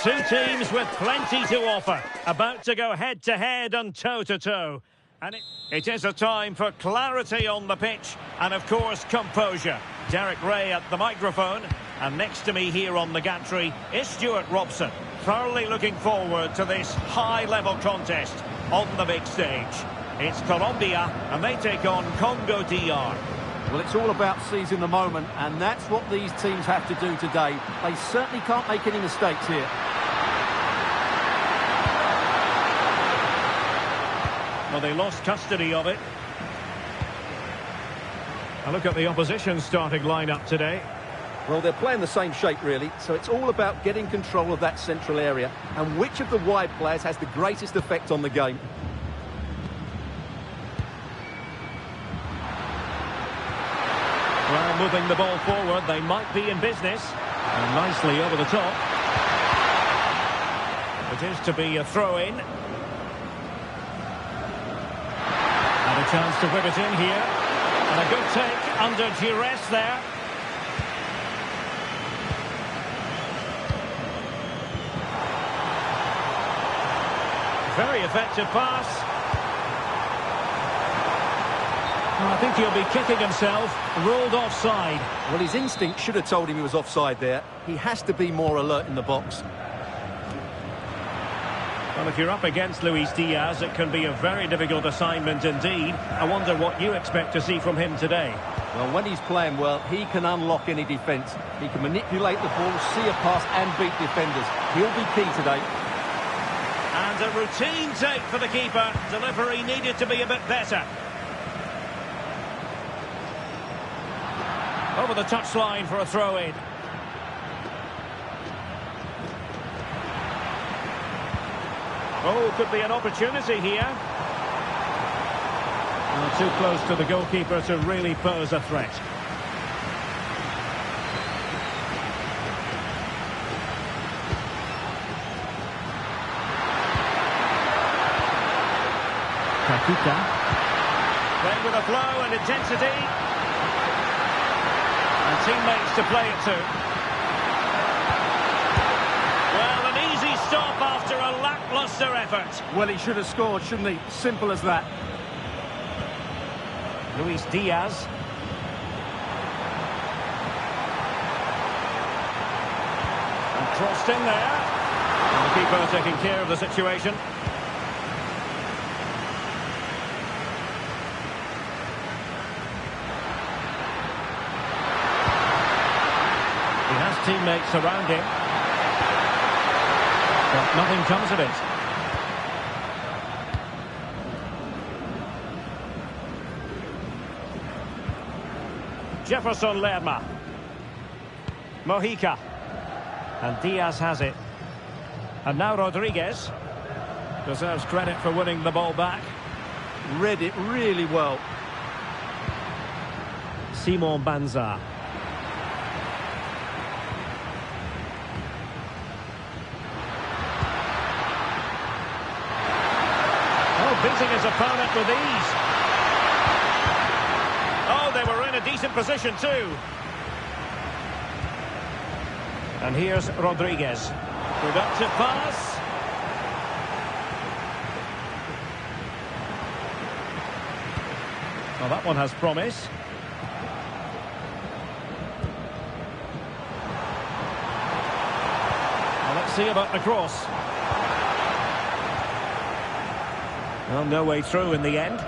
Two teams with plenty to offer, about to go head-to-head and toe-to-toe. And it is a time for clarity on the pitch and, of course, composure. Derek Ray at the microphone, and next to me here on the gantry is Stuart Robson. Thoroughly looking forward to this high-level contest on the big stage. It's Colombia, and they take on Congo DR. Well, it's all about seizing the moment, and that's what these teams have to do today. They certainly can't make any mistakes here. Well, they lost custody of it. A look at the opposition starting lineup today. Well, they're playing the same shape, really, so it's all about getting control of that central area and which of the wide players has the greatest effect on the game. Well, moving the ball forward, they might be in business. And nicely over the top. It is to be a throw-in. And a chance to whip it in here. And a good take under duress there. Very effective pass. Well, I think he'll be kicking himself. Ruled offside. Well, his instinct should have told him he was offside there. He has to be more alert in the box. Well, if you're up against Luis Diaz, it can be a very difficult assignment indeed. I wonder what you expect to see from him today. Well, when he's playing well, he can unlock any defence. He can manipulate the ball, see a pass and beat defenders. He'll be key today. And a routine take for the keeper. Delivery needed to be a bit better. Over the touchline for a throw-in. Oh, could be an opportunity here. Well, too close to the goalkeeper to really pose a threat. Kakita. Playing with a flow and intensity. And teammates to play it to. Well, an easy stop after a lacklustre effort. Well, he should have scored, shouldn't he? Simple as that. Luis Diaz. And crossed in there. And the keeper taking care of the situation. He has teammates around him. But nothing comes of it. Jefferson Lerma. Mojica. And Diaz has it. And now Rodriguez. Deserves credit for winning the ball back. Read it really well. Simon Banza. Beating his opponent with ease. Oh, they were in a decent position too. And here's Rodriguez. Productive pass. Well, that one has promise. Well, let's see about the cross. Well, no way through in the end.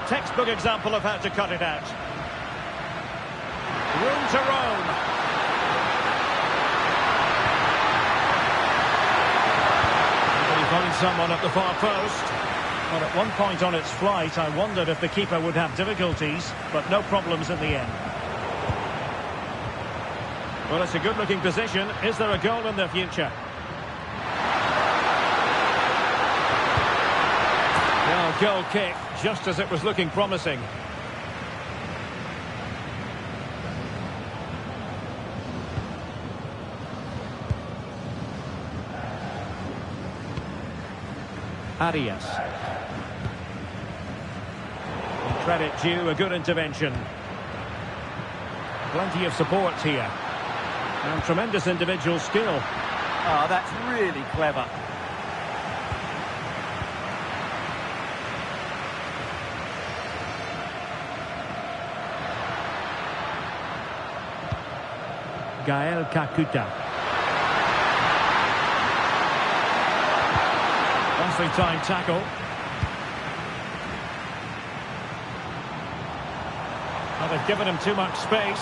Textbook example of how to cut it out. Room to roam. Can he find someone at the far post? Well, at one point on its flight, I wondered if the keeper would have difficulties, but no problems in the end. Well, it's a good-looking position. Is there a goal in the future? Well, goal kick, just as it was looking promising. Arias. Credit due, a good intervention. Plenty of support here. And tremendous individual skill. Oh, that's really clever. Gael Kakuta. Nicely timed tackle. Well, they've given him too much space.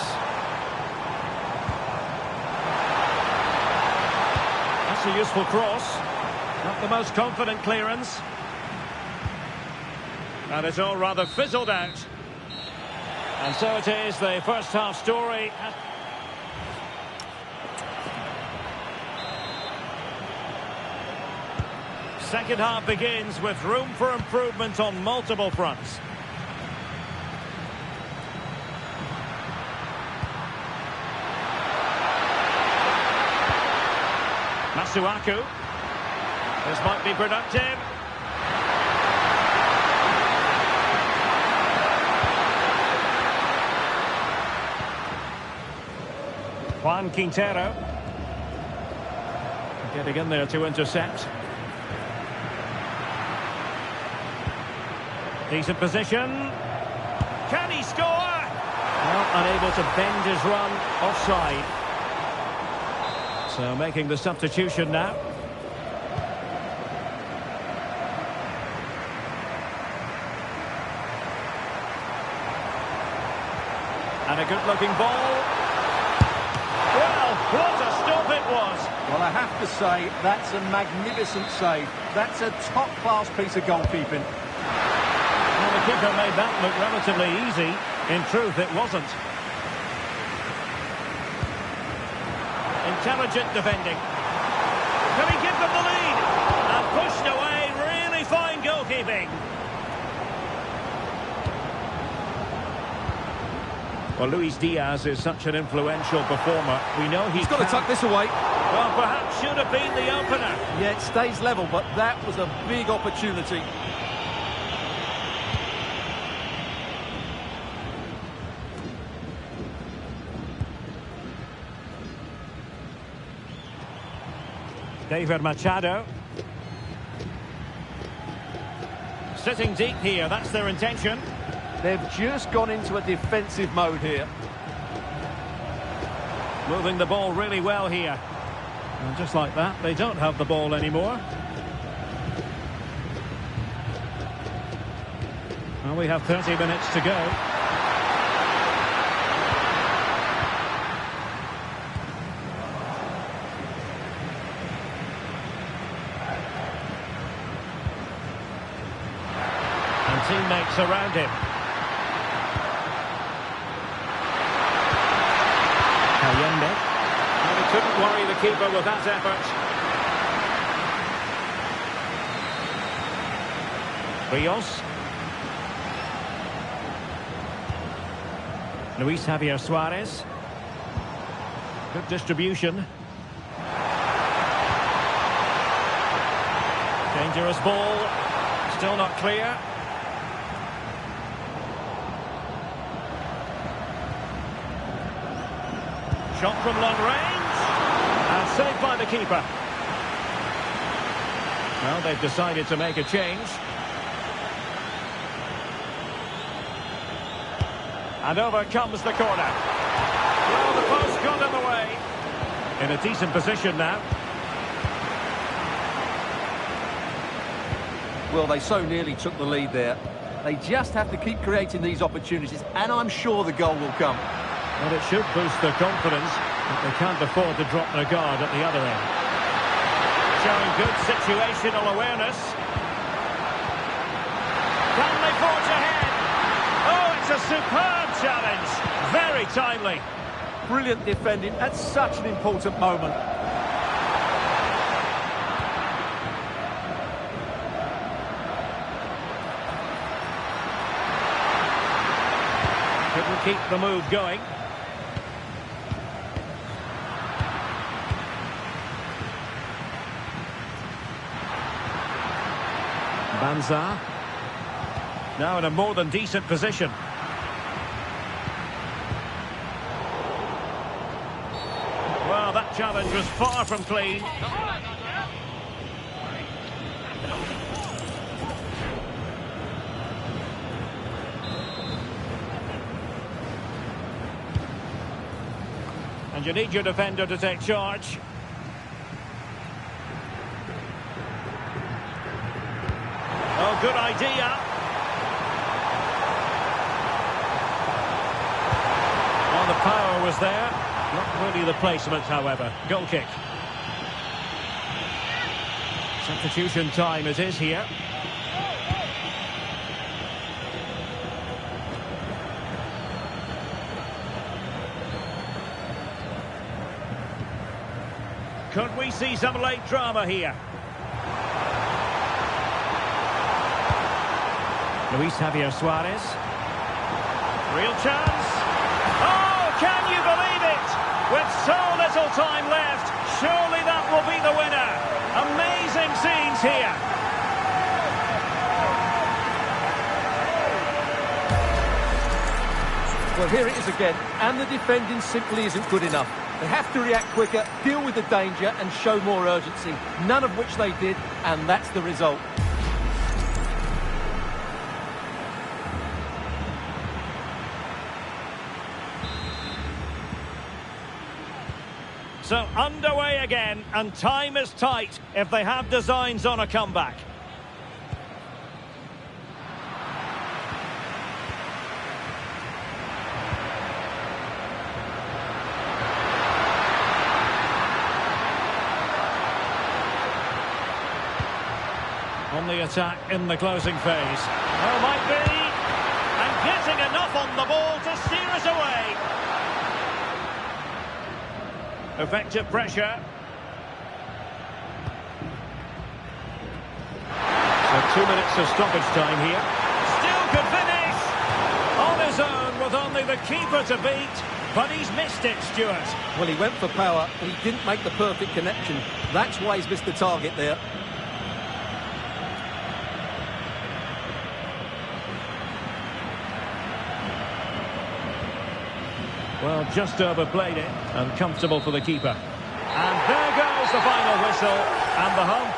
That's a useful cross. Not the most confident clearance. And it's all rather fizzled out. And so it is, the first half story. Second half begins with room for improvement on multiple fronts. Masuaku. This might be productive. Juan Quintero. Getting in there to intercept. Decent position. Can he score? Well, unable to bend his run offside. So making the substitution now. And a good-looking ball. Well, what a stop it was. Well, I have to say, that's a magnificent save. That's a top-class piece of goalkeeping. Well, the keeper made that look relatively easy. In truth, it wasn't. Intelligent defending. Can he give them the lead? And pushed away, really fine goalkeeping. Well, Luis Diaz is such an influential performer. We know He's got to tuck this away. Well, perhaps should have been the opener. Yeah, it stays level, but that was a big opportunity. David Machado. Sitting deep here, that's their intention. They've just gone into a defensive mode here. Moving the ball really well here. And just like that, they don't have the ball anymore. Well, we have 30 minutes to go. And teammates around him. Allende. And he couldn't worry the keeper with that effort. Rios. Luis Javier Suarez. Good distribution. Dangerous ball. Still not clear. Shot from long range. And saved by the keeper. Well, they've decided to make a change. And over comes the corner. Well, the post got in the way. In a decent position now. Well, they so nearly took the lead there. They just have to keep creating these opportunities, and I'm sure the goal will come. Well, it should boost their confidence, but they can't afford to drop their guard at the other end. Showing good situational awareness. Can they forge ahead? Oh, it's a superb challenge. Very timely. Brilliant defending at such an important moment. Couldn't keep the move going. Banza. Now in a more than decent position. Well, that challenge was far from clean. And you need your defender to take charge. Oh, good idea. Well, the power was there. Not really the placement, however. Goal kick. Substitution time it is here. Could we see some late drama here? Luis Javier Suarez. Real chance. Oh, can you believe it? With so little time left, surely that will be the winner. Amazing scenes here. Well, here it is again, and the defending simply isn't good enough. They have to react quicker, deal with the danger and show more urgency, none of which they did, and that's the result. So underway again, and time is tight if they have designs on a comeback. On the attack in the closing phase. Well, might be. And getting enough on the ball to steer us away. Effective pressure. So 2 minutes of stoppage time here. Still could finish. On his own with only the keeper to beat. But he's missed it, Stuart. Well, he went for power, but he didn't make the perfect connection. That's why he's missed the target there. Well, just overplayed it, and comfortable for the keeper. And there goes the final whistle, and the home.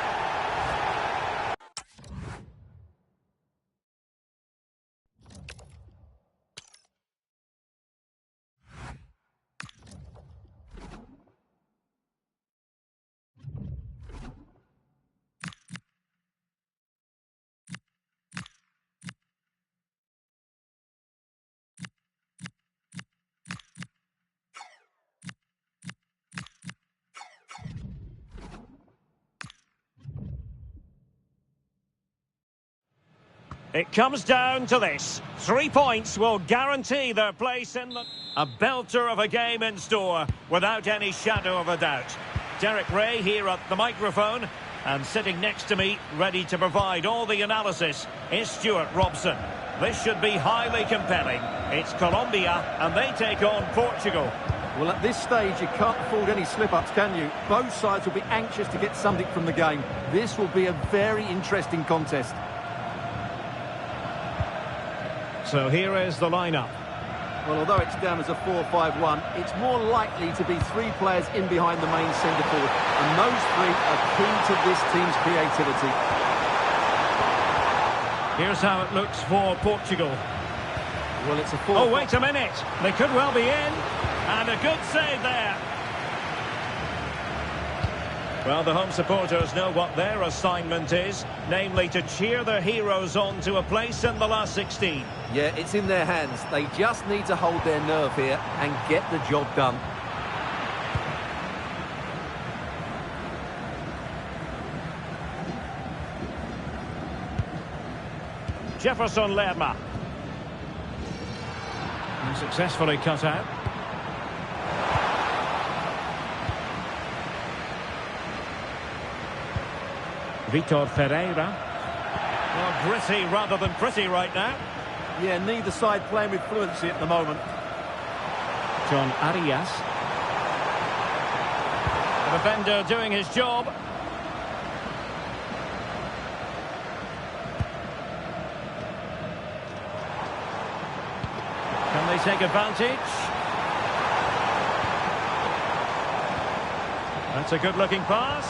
It comes down to this. 3 points will guarantee their place in the... A belter of a game in store, without any shadow of a doubt. Derek Ray here at the microphone, and sitting next to me, ready to provide all the analysis, is Stuart Robson. This should be highly compelling. It's Colombia, and they take on Portugal. Well, at this stage, you can't afford any slip-ups, can you? Both sides will be anxious to get something from the game. This will be a very interesting contest. So here is the lineup. Well, although it's down as a 4-5-1, it's more likely to be 3 players in behind the main centre-forward. And those 3 are key to this team's creativity. Here's how it looks for Portugal. Well, it's a 4... Oh, wait a minute. They could well be in. And a good save there. Well, the home supporters know what their assignment is, namely to cheer their heroes on to a place in the last 16. Yeah, it's in their hands. They just need to hold their nerve here and get the job done. Jefferson Lerma. And successfully cut out. Vitor Ferreira. Well, gritty rather than pretty right now. Yeah, neither side playing with fluency at the moment. John Arias. The defender doing his job. take advantage. That's a good-looking pass.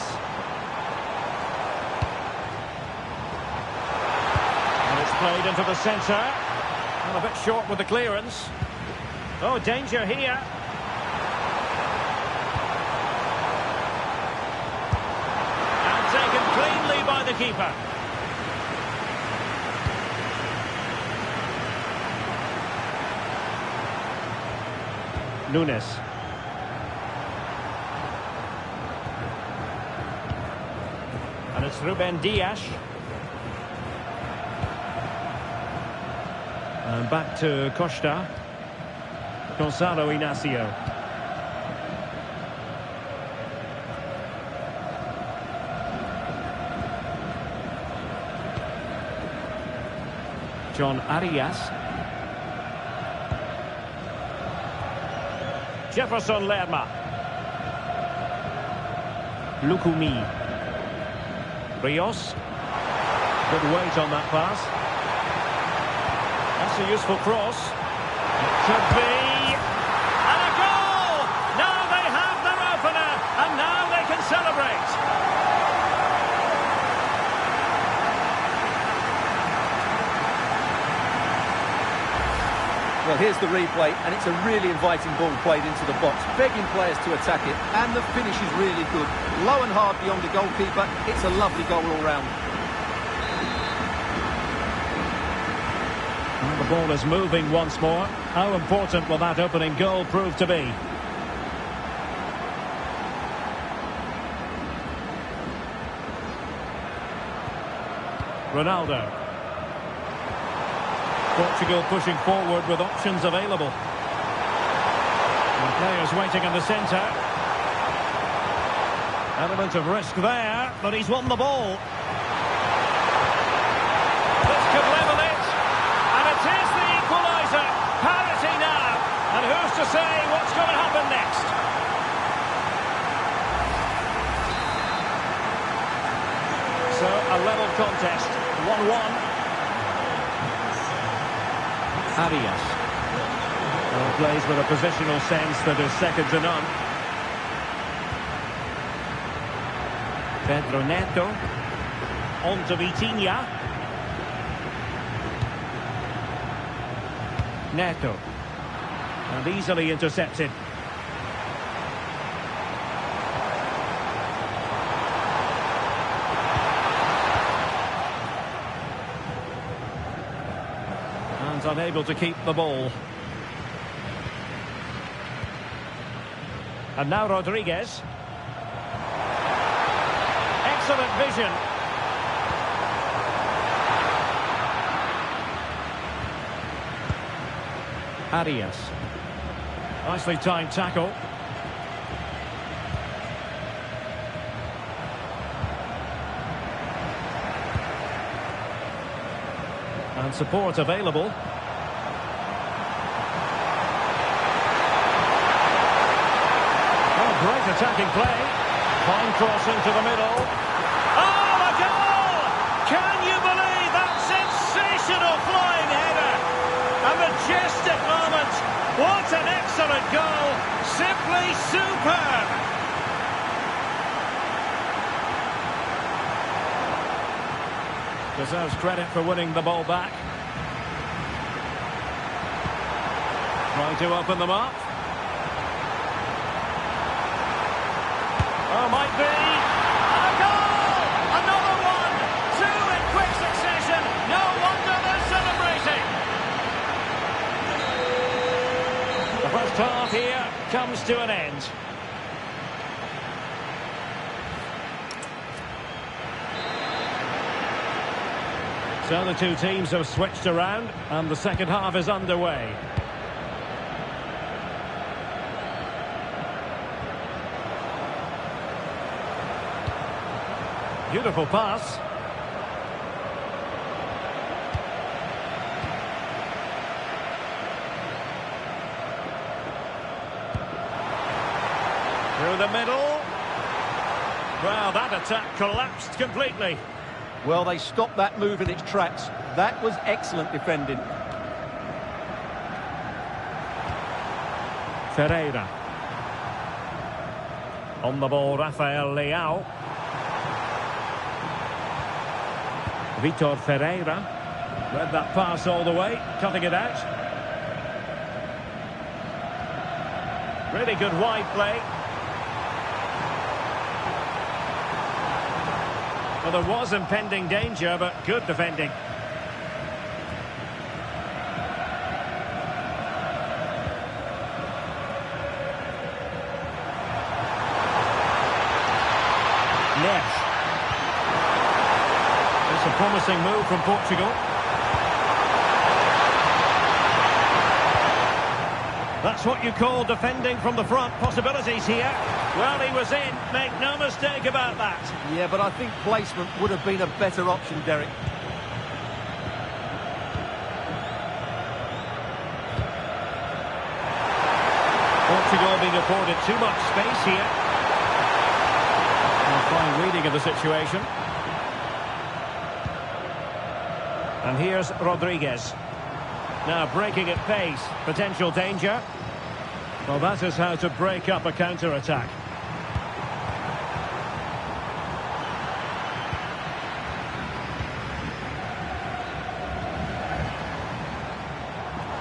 And it's played into the centre. Well, a bit short with the clearance. Oh, danger here. And taken cleanly by the keeper. Nunes. And it's Ruben Dias. And back to Costa. Gonzalo Inacio. John Arias. Jefferson Lerma. Lukumi. Rios. Good weight on that pass. That's a useful cross. It could be. And a goal! Now they have their opener, and now they can celebrate. Well, here's the replay, and it's a really inviting ball played into the box, begging players to attack it, and the finish is really good. Low and hard beyond the goalkeeper. It's a lovely goal all round. Well, the ball is moving once more. How important will that opening goal prove to be? Ronaldo. Portugal pushing forward with options available. And players waiting in the centre. Element of risk there, but he's won the ball. This could level it. And it is the equaliser. Parity now. And who's to say what's going to happen next? So, a level contest. 1-1. Arias. Well, plays with a positional sense that is second to none. Pedro Neto. On to Vitinha. Neto. And easily intercepted. Unable to keep the ball. And now Rodriguez. Excellent vision. Arias. Nicely timed tackle. And support available. Great attacking play. Fine cross into the middle. Oh, a goal! Can you believe that sensational flying header? A majestic moment. What an excellent goal. Simply superb. Deserves credit for winning the ball back. Trying to open them up. Oh, might be. A goal! Another one! Two in quick succession. No wonder they're celebrating. The first half here comes to an end. So the two teams have switched around and the second half is underway. Beautiful pass. Through the middle. Well, that attack collapsed completely. Well, they stopped that move in its tracks. That was excellent defending. Ferreira. On the ball, Rafael Leao. Vitor Ferreira. Read that pass all the way, cutting it out. Really good wide play. Well, there was impending danger, but good defending. Neves. It's a promising move from Portugal. That's what you call defending from the front. Possibilities here. Well, he was in. Make no mistake about that. Yeah, but I think placement would have been a better option, Derek. Portugal being afforded too much space here. A fine reading of the situation. And here's Rodriguez. Now breaking at pace. Potential danger. Well, that is how to break up a counter-attack.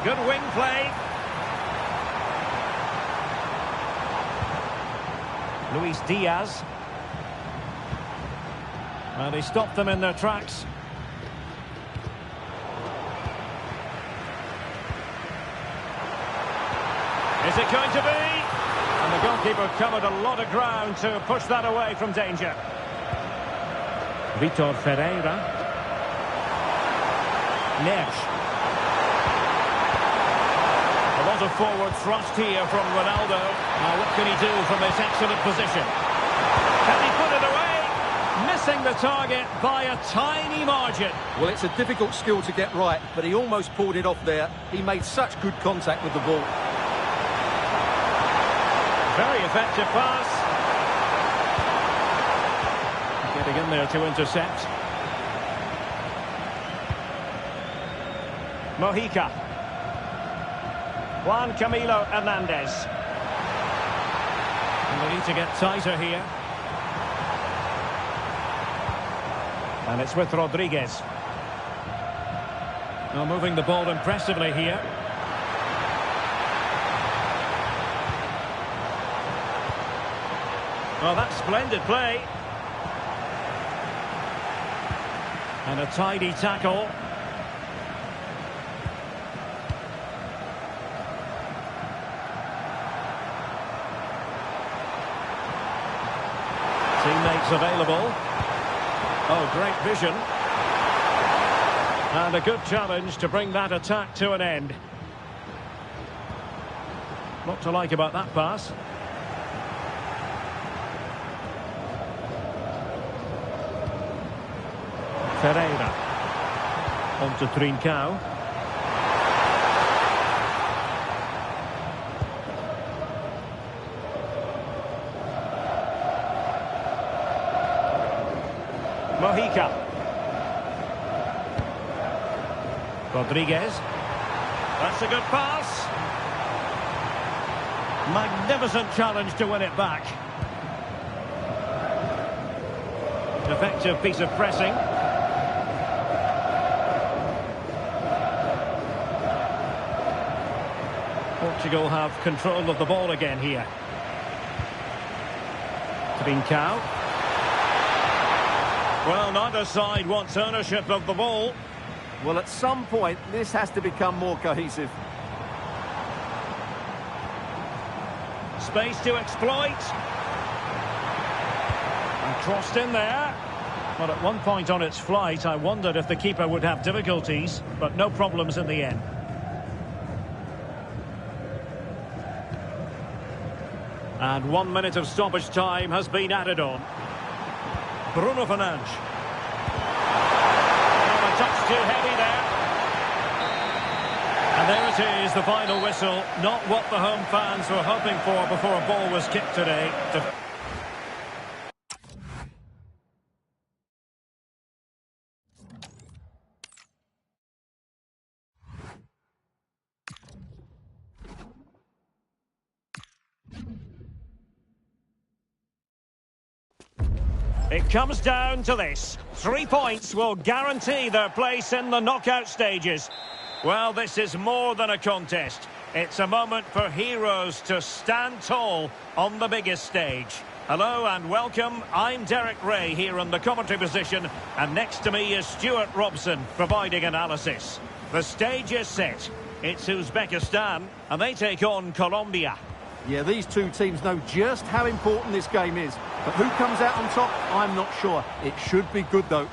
Good wing play. Luis Diaz. And he stopped them in their tracks. Is it going to be? And the goalkeeper covered a lot of ground to push that away from danger. Vitor Ferreira. Neves. A lot of forward thrust here from Ronaldo. Now what can he do from this excellent position? Can he put it away? Missing the target by a tiny margin. Well, it's a difficult skill to get right, but he almost pulled it off there. He made such good contact with the ball. Very effective pass. Getting in there to intercept. Mojica. Juan Camilo Hernandez. And they need to get tighter here. And it's with Rodriguez. Now moving the ball impressively here. Well, that's splendid play. And a tidy tackle. Teammates available. Oh, great vision. And a good challenge to bring that attack to an end. What to like about that pass. Ferreira. On to Trincao. Mojica. Rodriguez. That's a good pass. Magnificent challenge to win it back. Effective piece of pressing. Portugal have control of the ball again here. Trincao. Well, neither side wants ownership of the ball. Well, at some point, this has to become more cohesive. Space to exploit. And crossed in there. But at one point on its flight, I wondered if the keeper would have difficulties, but no problems in the end. And 1 minute of stoppage time has been added on. Bruno Fernandes. Oh, a touch too heavy there. And there it is, the final whistle. Not what the home fans were hoping for before a ball was kicked today. It comes down to this. 3 points will guarantee their place in the knockout stages. Well, this is more than a contest. It's a moment for heroes to stand tall on the biggest stage. Hello and welcome. I'm Derek Ray here in the commentary position, and next to me is Stuart Robson providing analysis. The stage is set. It's Uzbekistan, and they take on Colombia. Yeah, these two teams know just how important this game is. But who comes out on top, I'm not sure. It should be good, though.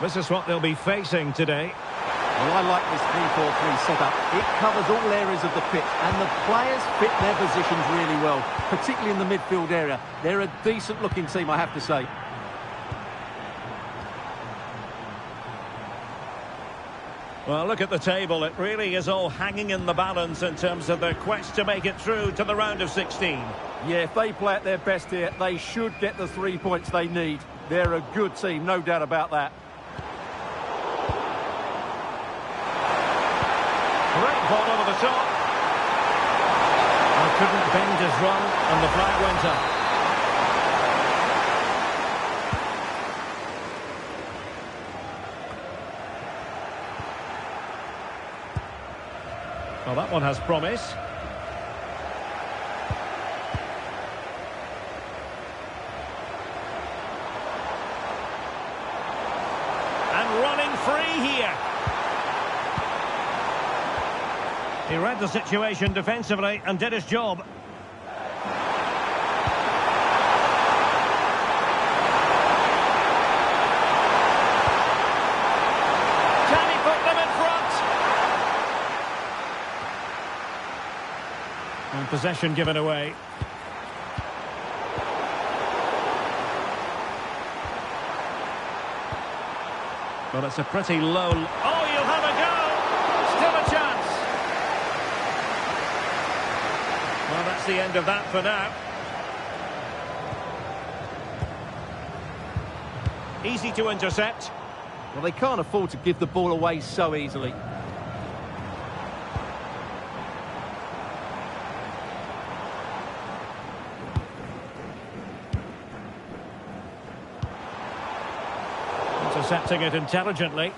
This is what they'll be facing today. Well, I like this 3-4-3 setup. It covers all areas of the pitch, and the players fit their positions really well, particularly in the midfield area. They're a decent-looking team, I have to say. Well, look at the table. It really is all hanging in the balance in terms of their quest to make it through to the round of 16. Yeah, if they play at their best here, they should get the 3 points they need. They're a good team, no doubt about that. Great ball over the top. And couldn't bend his run, and the flag went up. Well, that one has promise. And running free here. He read the situation defensively and did his job. Can he put them in front? And possession given away. Well, it's a pretty low... Oh, you'll have a go! Still a chance! Well, that's the end of that for now. Easy to intercept. Well, they can't afford to give the ball away so easily. Intercepting it intelligently.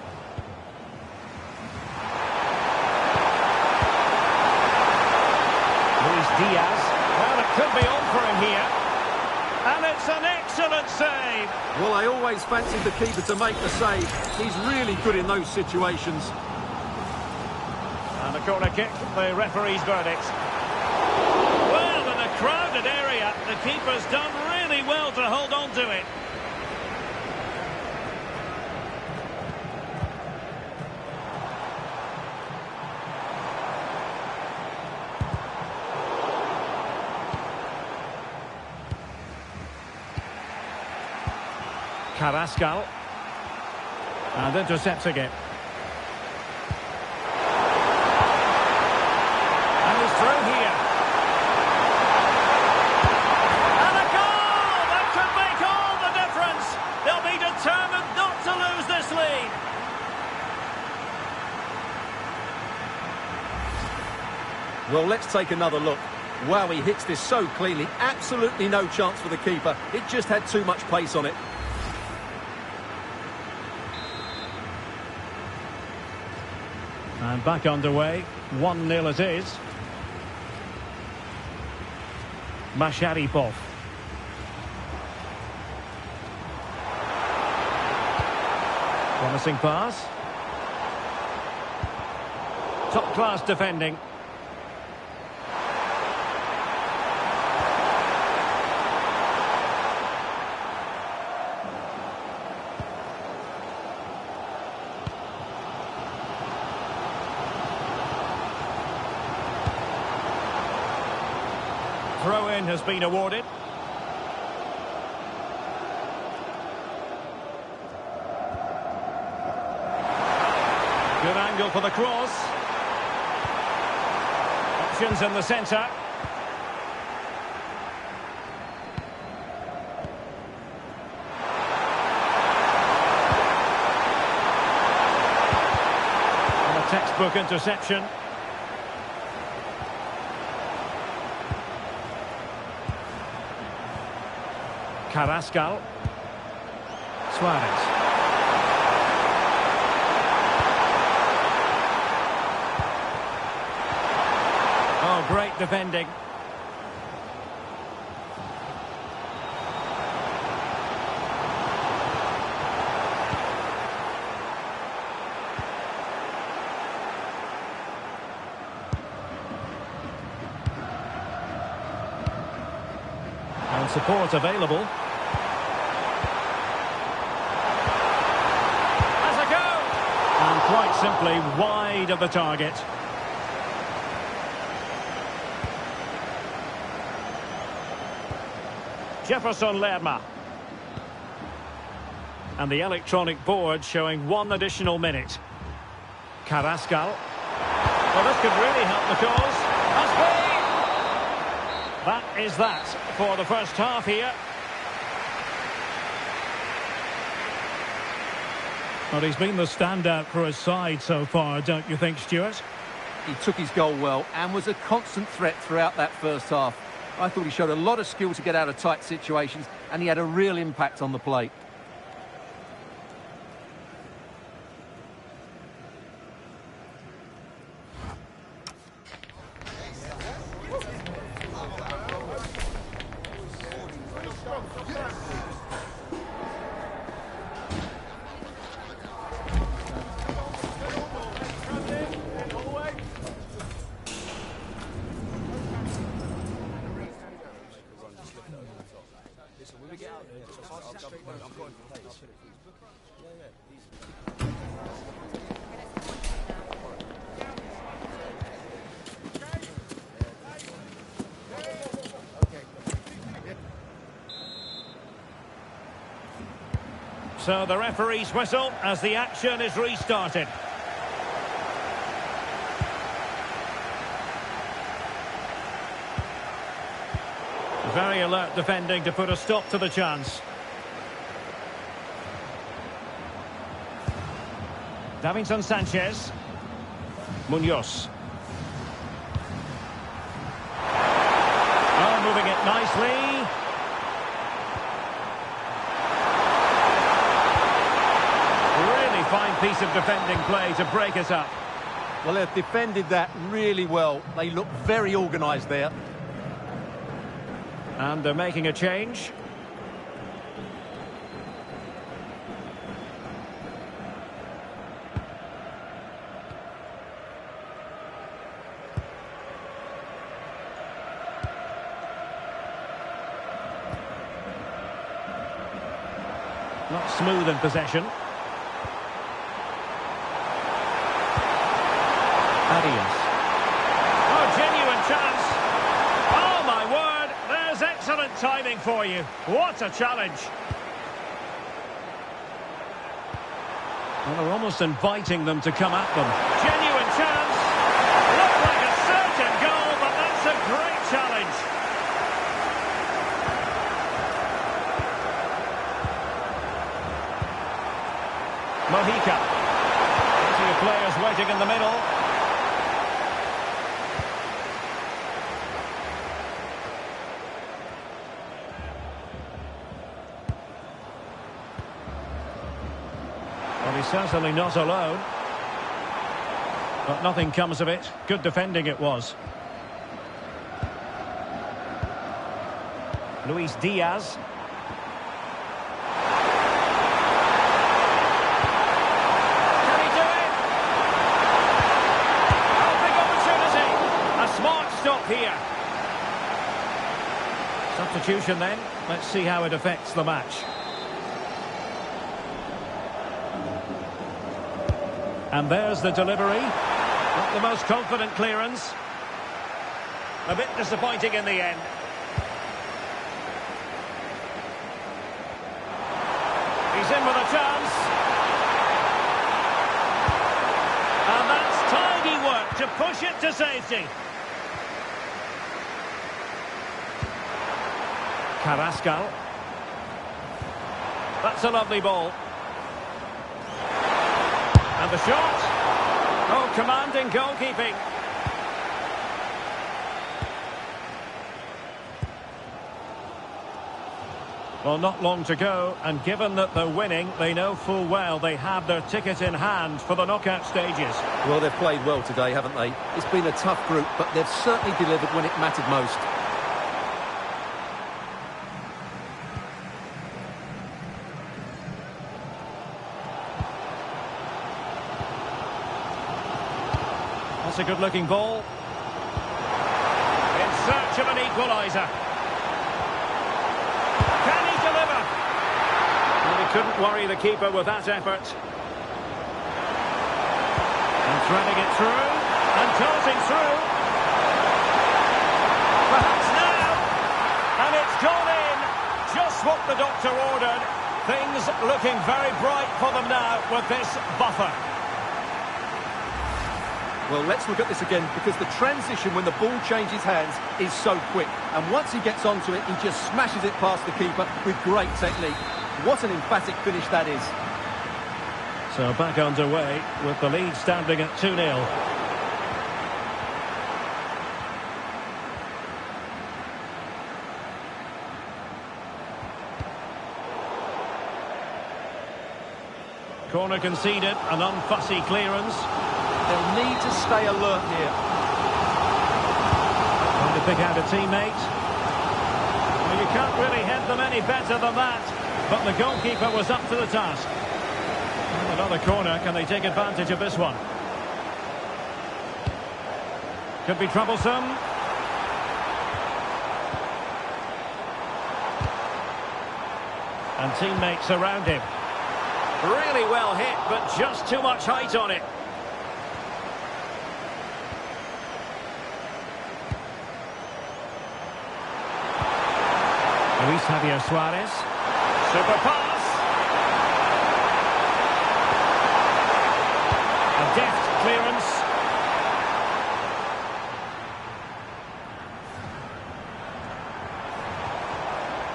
Diaz. Well, it could be on for him here. And it's an excellent save. Well, I always fancied the keeper to make the save. He's really good in those situations. And a corner kick, the referee's verdict. Well, in a crowded area, the keeper's done really well to hold on to it. Carrascal. And intercepting it. And he's through here. And a goal! That could make all the difference. They'll be determined not to lose this lead. Well, let's take another look. Wow, he hits this so cleanly. Absolutely no chance for the keeper. It just had too much pace on it. And back underway, 1-0 it is. Masharipov. Promising pass. Top-class defending. Throw-in has been awarded. Good angle for the cross. Options in the centre. And a textbook interception. Carrascal. Suarez. Oh, great defending. And support available. Has a go! And quite simply wide of the target. Jefferson Lerma. And the electronic board showing 1 additional minute. Carrascal. Well, this could really help the cause. Must be! That is that for the first half here. Well, he's been the standout for his side so far, don't you think, Stuart? He took his goal well and was a constant threat throughout that first half. I thought he showed a lot of skill to get out of tight situations, and he had a real impact on the plate. So the referee's whistle as the action is restarted. Very alert defending to put a stop to the chance. Davinson Sanchez. Munoz. Oh, moving it nicely. Really fine piece of defending play to break us up. Well, they've defended that really well. They look very organised there. And they're making a change. Not smooth in possession. Arias. Oh, genuine chance. Oh, my word. There's excellent timing for you. What a challenge. Well, they're almost inviting them to come at them. Genuine chance. Looked like a certain goal, but that's a great challenge. Mojica. Plenty of players waiting in the middle. Well, he's certainly not alone. But nothing comes of it. Good defending it was. Luis Diaz. Can he do it? Oh, big opportunity. A smart stop here. Substitution then. Let's see how it affects the match. And there's the delivery. Not the most confident clearance. A bit disappointing in the end. He's in with a chance. And that's tidy work to push it to safety. Carrascal. That's a lovely ball. And the shot. Oh, commanding goalkeeping. Well, not long to go, and given that they're winning, they know full well they have their ticket in hand for the knockout stages. Well, they've played well today, haven't they? It's been a tough group, but they've certainly delivered when it mattered most. That's a good-looking ball. In search of an equaliser. Can he deliver? And he couldn't worry the keeper with that effort. And threading it through. And tossing through. Perhaps now. And it's gone in. Just what the doctor ordered. Things looking very bright for them now with this buffer. Well, let's look at this again, because the transition when the ball changes hands is so quick. And once he gets onto it, he just smashes it past the keeper with great technique. What an emphatic finish that is. So back underway with the lead standing at 2-0. Corner conceded, an unfussy clearance. They'll need to stay alert here. Trying to pick out a teammate. Well, you can't really head them any better than that. But the goalkeeper was up to the task. Another corner. Can they take advantage of this one? Could be troublesome. And teammates around him. Really well hit, but just too much height on it. Luis Javier Suarez. Super pass. A deft clearance.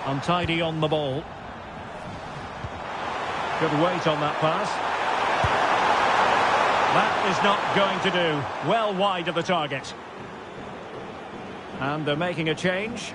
Untidy on the ball. Good weight on that pass. That is not going to do. Well wide of the target. And they're making a change.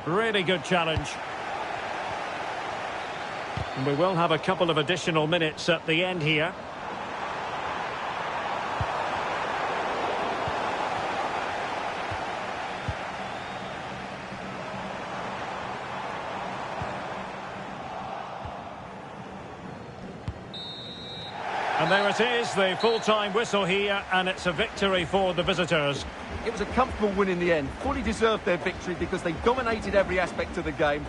Really good challenge. And we will have a couple of additional minutes at the end here. And there it is, the full-time whistle here, and it's a victory for the visitors. It was a comfortable win in the end. Fully deserved their victory because they dominated every aspect of the game.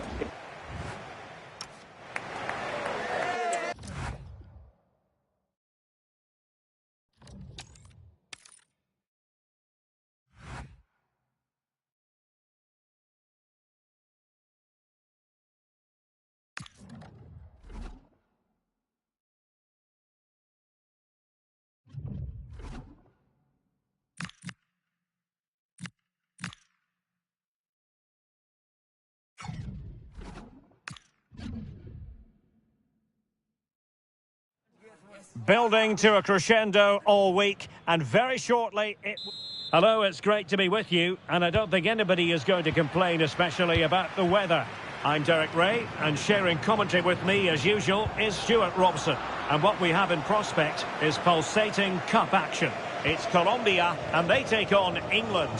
Building to a crescendo all week, and very shortly it... Hello, it's great to be with you, and I don't think anybody is going to complain, especially about the weather. I'm Derek Ray, and sharing commentary with me, as usual, is Stuart Robson. And what we have in prospect is pulsating cup action. It's Colombia, and they take on England.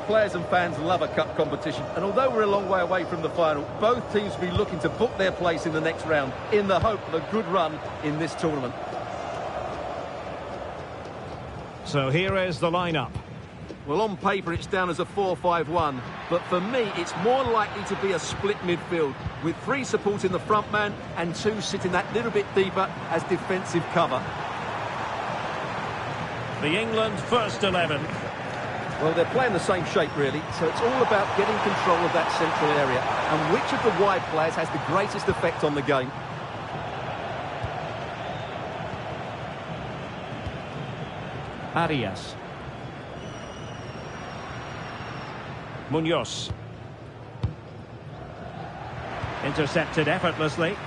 Players and fans love a cup competition, and although we're a long way away from the final, both teams will be looking to book their place in the next round in the hope of a good run in this tournament. So here is the lineup. Well, on paper it's down as a 4-5-1, but for me it's more likely to be a split midfield, with 3 supporting the front man and 2 sitting that little bit deeper as defensive cover. The England first 11. Well, they're playing the same shape, really, so it's all about getting control of that central area and which of the wide players has the greatest effect on the game. Arias. Munoz. Intercepted effortlessly.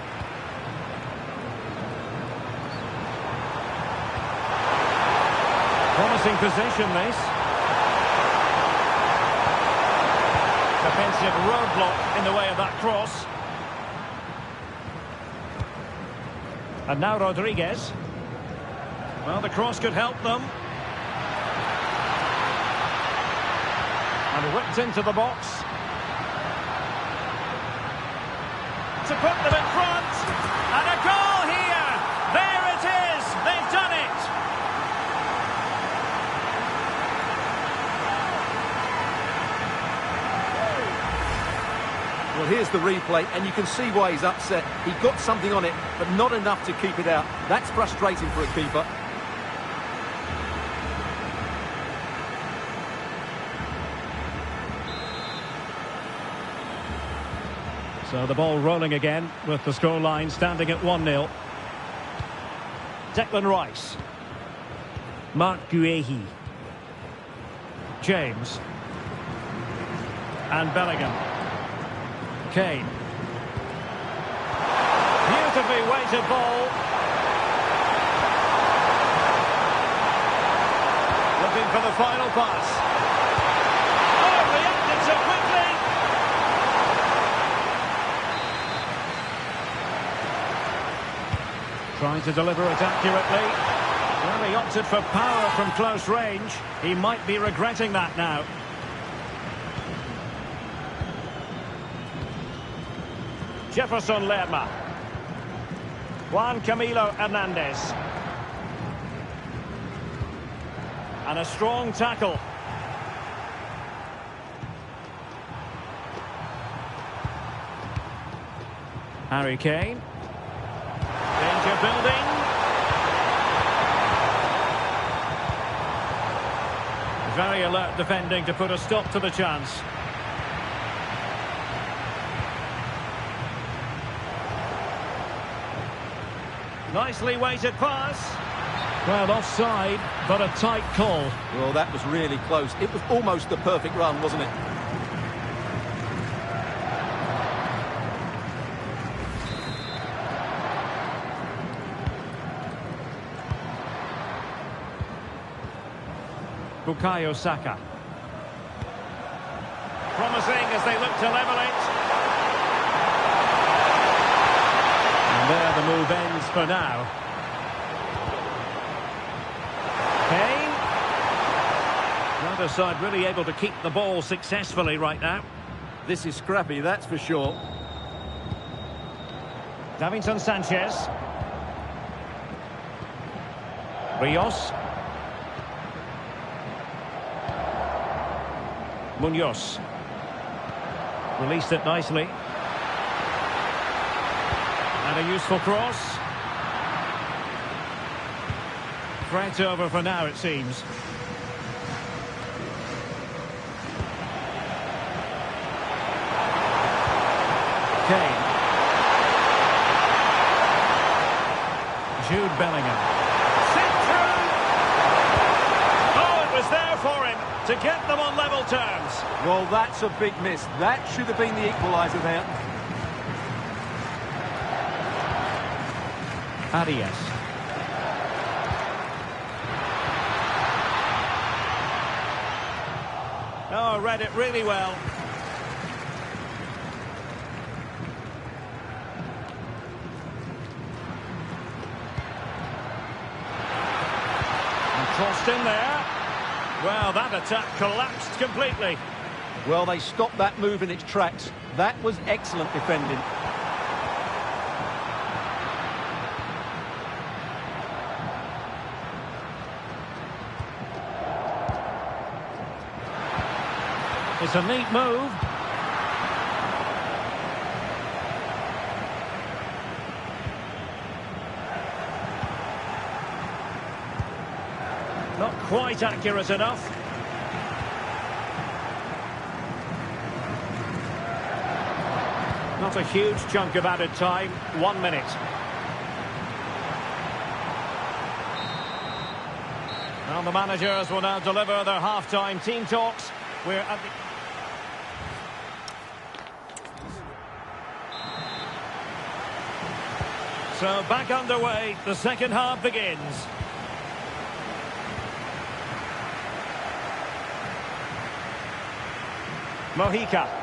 Promising position, this. Defensive roadblock in the way of that cross. And now Rodriguez. Well, the cross could help them. And whipped into the box. To put them in front. And a goal here. There it is. They've done it. Well, here's the replay, and you can see why he's upset. He got something on it, but not enough to keep it out. That's frustrating for a keeper. So the ball rolling again with the scoreline standing at 1-0. Declan Rice. Mark Guehi. James. And Bellingham. Kane. Beautifully weighted ball. Looking for the final pass. Oh, reacted so quickly. Trying to deliver it accurately. Well, he opted for power from close range. He might be regretting that now. Jefferson Lerma. Juan Camilo Hernandez. And a strong tackle. Harry Kane. Danger building. Very alert defending to put a stop to the chance. Nicely weighted pass. Well, offside, but a tight call. Well, that was really close. It was almost the perfect run, wasn't it? Bukayo Saka. Promising as they look to level it. And there the move ends for now. Kane. The other side really able to keep the ball successfully right now. This is scrappy, that's for sure. Davinson Sanchez. Rios. Munoz. Released it nicely. And a useful cross. Threat over for now, it seems. Kane. Jude Bellingham. Sent through! Oh, it was there for him to get them on level terms. Well, that's a big miss. That should have been the equaliser there. Arias. Oh, read it really well. And crossed in there. Well, that attack collapsed completely. Well, they stopped that move in its tracks. That was excellent defending. It's a neat move. Not quite accurate enough. Not a huge chunk of added time. 1 minute. Well, the managers will now deliver their half-time team talks. We're at the... So back underway, the second half begins. Mojica.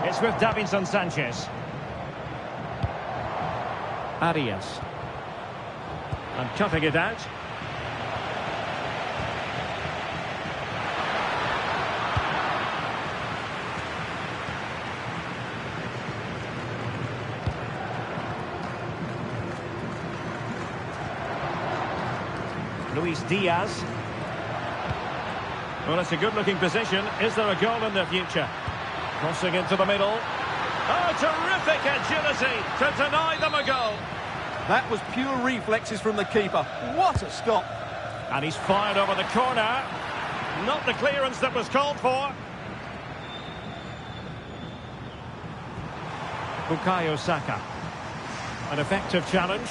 It's with Davinson Sanchez. Arias. And cutting it out. Luis Diaz. Well, it's a good-looking position. Is there a goal in the future? Crossing into the middle. Oh, terrific agility to deny them a goal. That was pure reflexes from the keeper. What a stop. And he's fired over the corner. Not the clearance that was called for. Bukayo Saka. An effective challenge.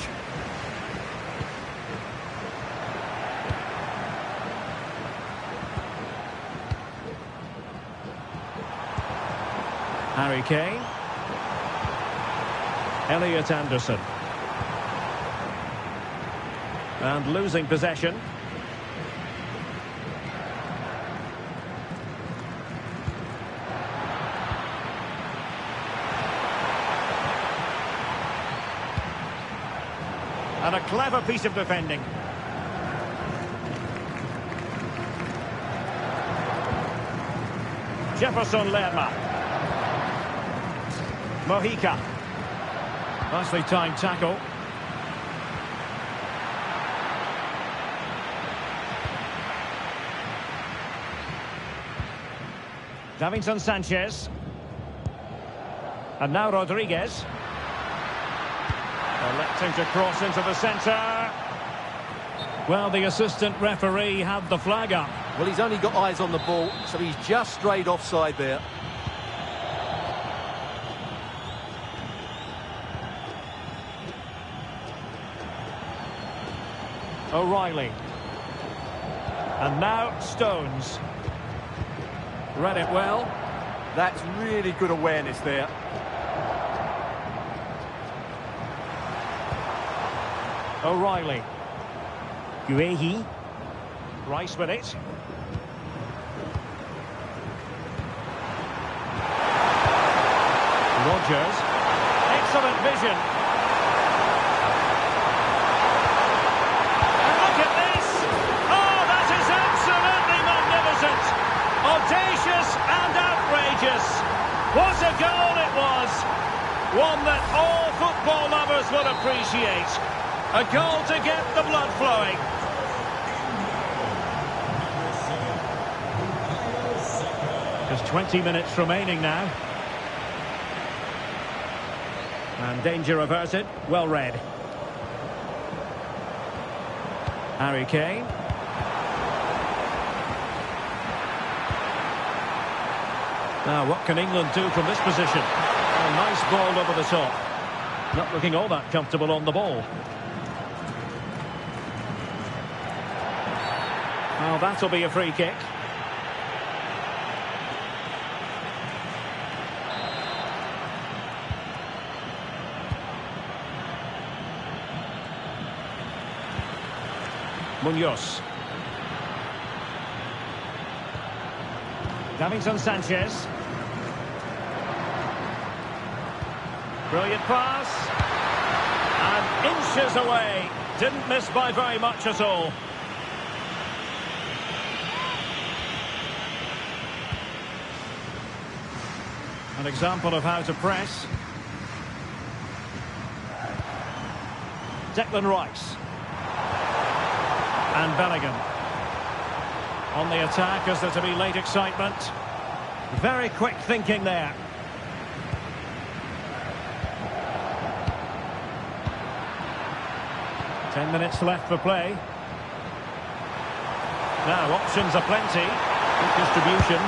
Harry Kane. Elliot Anderson. And losing possession. And a clever piece of defending. Jefferson Lerma. Mojica. Nicely timed tackle. Davinson Sanchez. And now Rodriguez. Electing to cross into the centre. Well, the assistant referee had the flag up. Well, he's only got eyes on the ball, so he's just strayed offside there. O'Reilly. And now Stones. Read it well. That's really good awareness there. O'Reilly. Guehi. Rice with it. Rodgers. Excellent vision. And look at this. Oh, that is absolutely magnificent. Audacious and outrageous. What a goal it was. One that all football lovers will appreciate. A goal to get the blood flowing. Just 20 minutes remaining now. And danger averted. Well read. Harry Kane. Now, what can England do from this position? A nice ball over the top. Not looking all that comfortable on the ball. Well, that'll be a free kick. Munoz. Davinson Sanchez. Brilliant pass. And inches away. Didn't miss by very much at all. An example of how to press. Declan Rice. And Bellingham. On the attack as there to be late excitement. Very quick thinking there. Ten minutes left for play. Now options are plenty. Good distribution.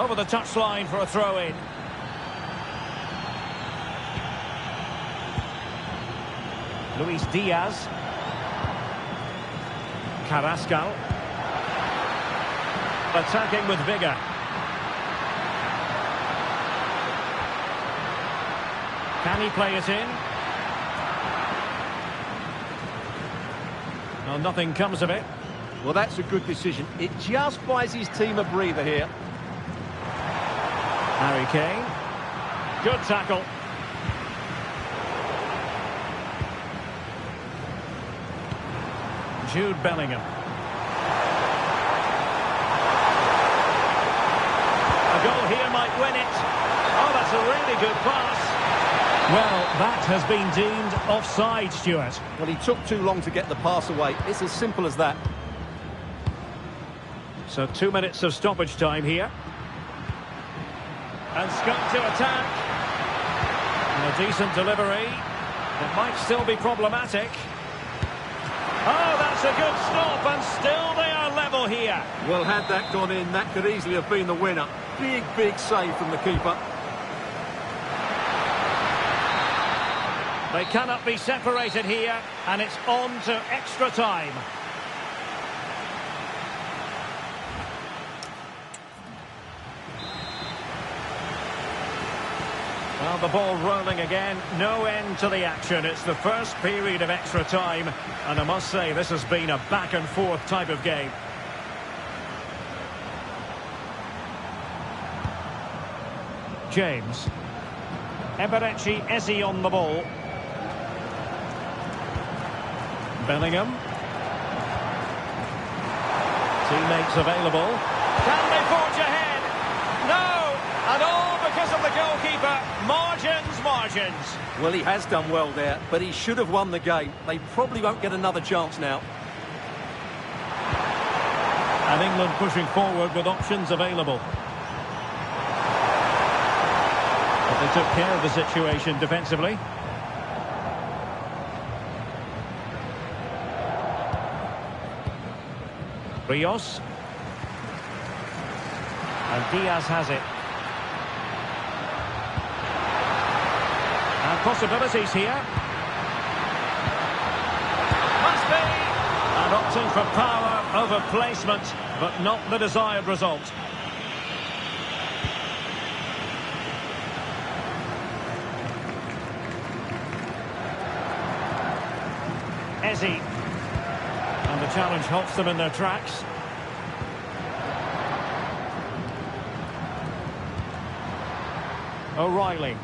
Over the touchline for a throw-in. Luis Diaz. Carrascal. Attacking with vigour. Can he play it in? Well, nothing comes of it. Well, that's a good decision. It just buys his team a breather here. Harry Kane. Good tackle. Jude Bellingham. A goal here might win it. Oh, that's a really good pass. Well, that has been deemed offside, Stuart. Well, he took too long to get the pass away. It's as simple as that. So 2 minutes of stoppage time here. And scope to attack. And a decent delivery. It might still be problematic. Oh, that's a good stop, and still they are level here. Well, had that gone in, that could easily have been the winner. Big, big save from the keeper. They cannot be separated here, and it's on to extra time. Well, the ball rolling again, no end to the action. It's the first period of extra time, and I must say this has been a back-and-forth type of game. James. Eberechi Eze on the ball. Bellingham. Teammates available. Can they forge ahead? No! And all because of the goalkeeper. Margins. Well, he has done well there, but he should have won the game. They probably won't get another chance now. And England pushing forward with options available. But they took care of the situation defensively. Rios. And Diaz has it. And possibilities here. Must be! And opting for power over placement, but not the desired result. Eze. And the challenge halts them in their tracks. O'Reilly.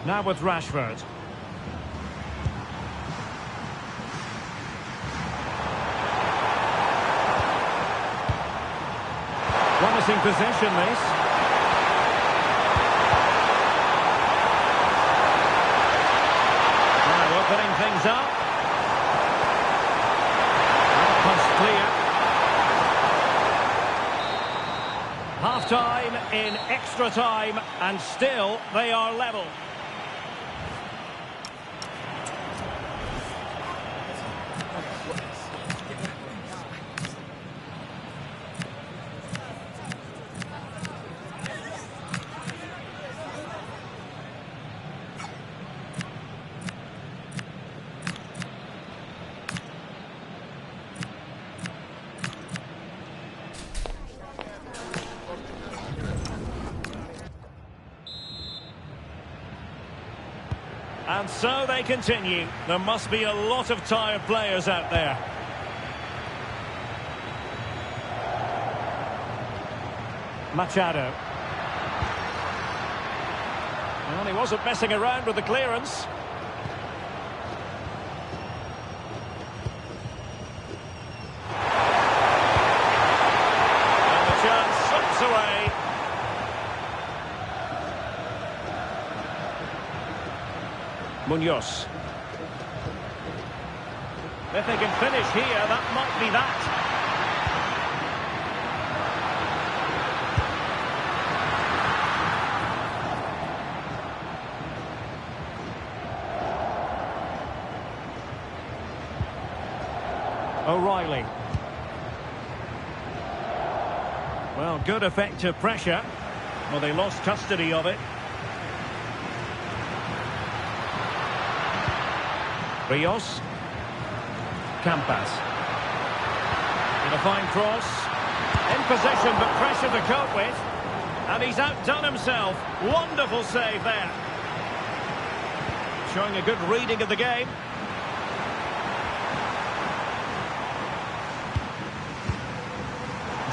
Now with Rashford. Promising possession, this. Now opening things up. Pass clear. Half-time in extra time, and still they are level. And so they continue. There must be a lot of tired players out there. Machado. Well, he wasn't messing around with the clearance. And the chance slips away. Munoz. If they can finish here, that might be that. O'Reilly. Well, good effective pressure. Well, they lost custody of it. Rios. Campas. In a fine cross. In possession, but pressure to cope with. And he's outdone himself. Wonderful save there. Showing a good reading of the game.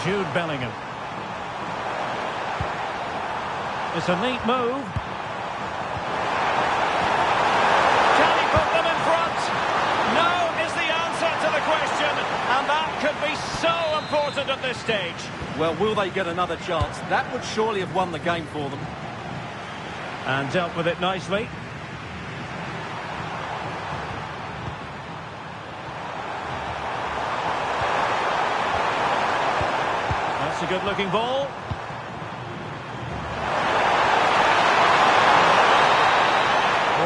Jude Bellingham. It's a neat move. Can he put them in front? No is the answer to the question. And that could be so important at this stage. Well, will they get another chance? That would surely have won the game for them. And dealt with it nicely. That's a good-looking ball.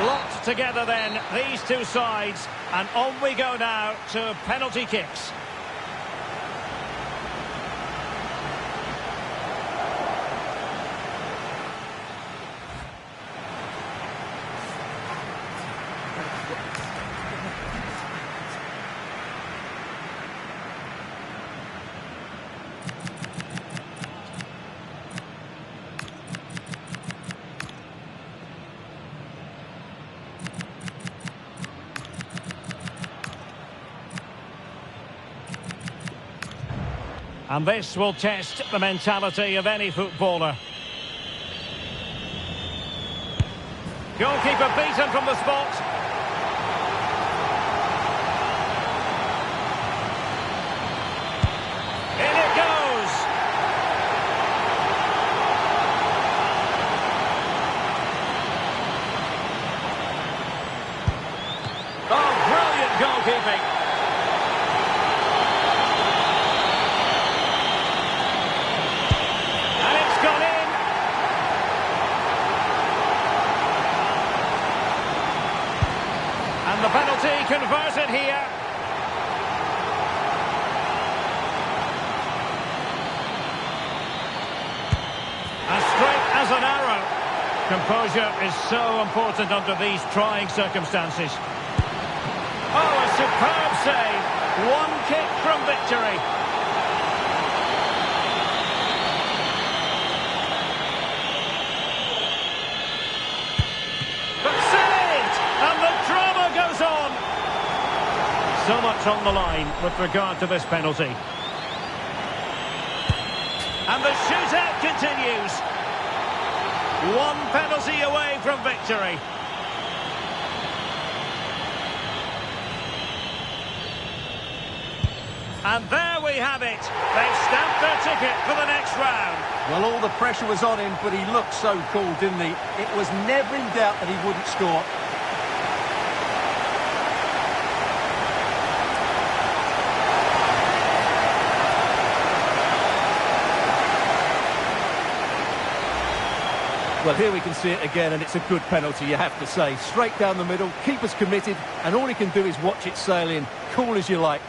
Locked together then, these two sides. And on we go now to penalty kicks. And this will test the mentality of any footballer. Goalkeeper beaten from the spot. In it goes. Oh, brilliant goalkeeping. The penalty converted here. As straight as an arrow. Composure is so important under these trying circumstances. Oh, a superb save. One kick from victory. So much on the line with regard to this penalty. And the shootout continues. One penalty away from victory. And there we have it. They've stamped their ticket for the next round. Well, all the pressure was on him, but he looked so cool, didn't he? It was never in doubt that he wouldn't score. Well, here we can see it again, and it's a good penalty, you have to say. Straight down the middle, keeper's committed, and all he can do is watch it sail in. Cool as you like.